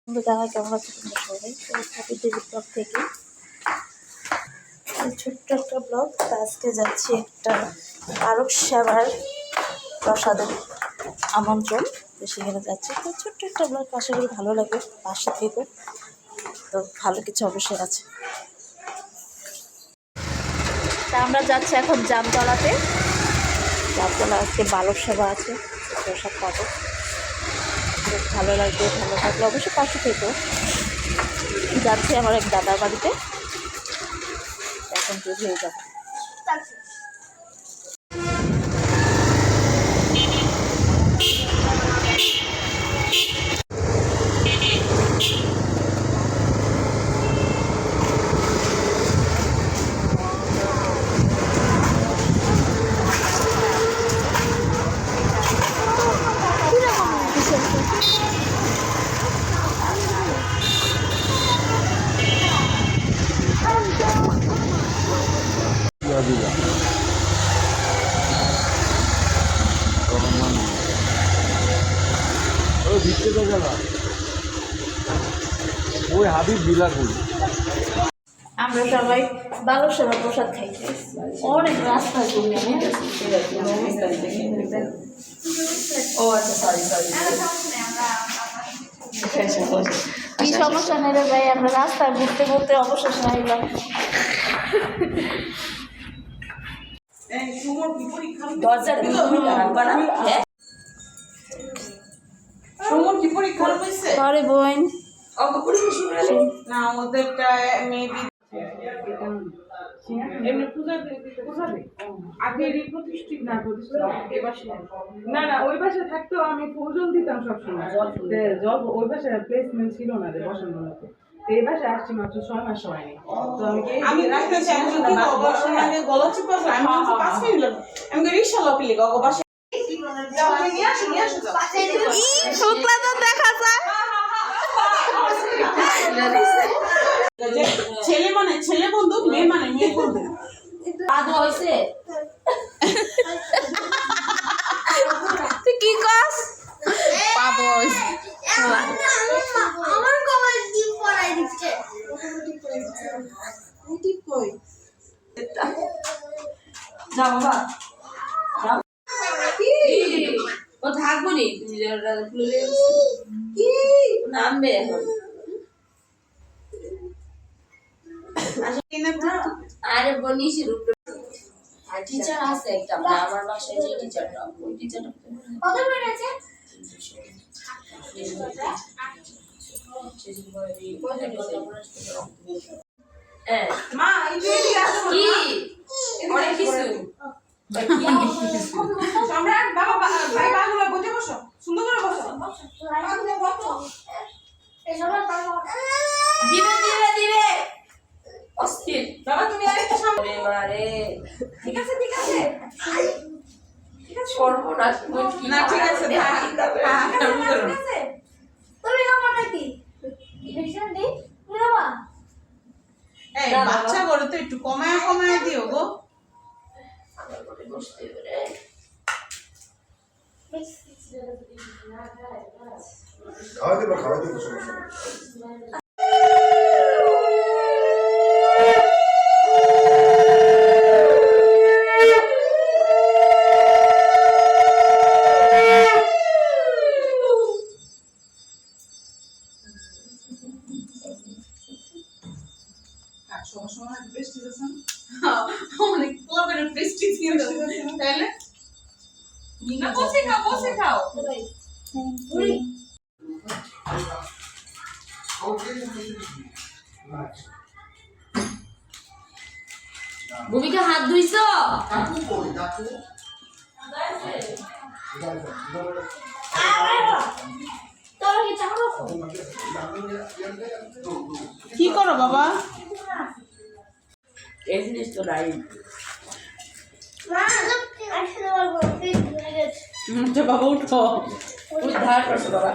বন্ধুরা কেমন আছে তোমরা সবাই? হ্যাপি ডেলি ব্লগ থেকে ছোট্ট একটা ব্লগ। আজকে যাচ্ছি একটা আরব সেবার প্রসাদের আমন্ত্রণ, তো সেখানে যাচ্ছি। তো ছোট্ট একটা ব্লগ, আশা করি ভালো লাগবে। পাশে থেকে তো ভালো কিছু অবশ্যই আছে। তা আমরা যাচ্ছি এখন জামতলাতে। জামতলা আজকে বালক সেবা আছে, প্রসাদ পাবো। বেশ ভালো লাগবে, ভালো থাকলে অবশ্যই পাশে থেকে। যাচ্ছি আমার এক দাদার বাড়িতে, এখন বের হয়ে যাবো। ওই হাবিব বিলাসপুর। আমরা সবাই বালক সেবা প্রসাদ খাইছি, অনেক রাস্তা ঘুরে। ও আচ্ছা, সরি কি সমস্যা নেই রে ভাই, আমরা রাস্তায় ঘুরতে ঘুরতে অবশেষে আইলাম। দরজার সুমন কি পরীক্ষা হয়েছে? আরে বোন, না ওদেরটা মেবি এমনি পূজা আগে প্রতিষ্ঠিত না প্রতিষ্ঠিত না না ওই পাশে থাকতো, আমি ফুলজল দিতাম সবসময়। জব ওই পাশে প্লেসমেন্ট ছিল না রে বসানোর মতো। এই বাসে আসছি মাত্র 6 মাস হয়নি। তো আমি রাখতে চাই আমি গলা চিপা আমি 5 মিনিট লাগবে। আমি রিকশা লপিলি গো বাসে নিয়ে আসো শুক্লা তো দেখা যায়। ছেলে মানে ছেলে বন্ধু, মেয়ে মানে মেয়ে বন্ধু। আদো হইছে তুই কি কস? পাবো আমার কমার ডিম পড়াই দিচ্ছে। ঠিক কই না বাবা কি ও থাকবো নি, তুমি যেটা খুলে কি নামবে এখন। আরে বনিস রূপ আর টিচার আছে একটা, আমার বাসায় যে টিচারটা, ওই টিচারটা কত মিনিট আছে? মা এই যে কি অনেক কিছু সম্রাট বাবা ভাই বাগুলা বসে বসো, সুন্দর করে বসো। দিবে অস্থির বাবা, তুমি আরেকটা সামনে মারে। ঠিক আছে সর্বনাশ না, ঠিক আছে তুমি খাবো নাকি? ইলেকশন দিই তুমি খাবা? এই বাচ্চা বড় তো একটু কমায় দিও গো। খাওয়া দেবো সমস্যা। সময় বৃষ্টি দিয়েছেন অনেক ক্লাবের বৃষ্টি ছিল তাহলে না বসে খাও ভূমিকা হাত ধুইছো? কি করো বাবা? এই জিনিস তো নাই। বাবা উঠো, উদ্ধার করছো বাবা।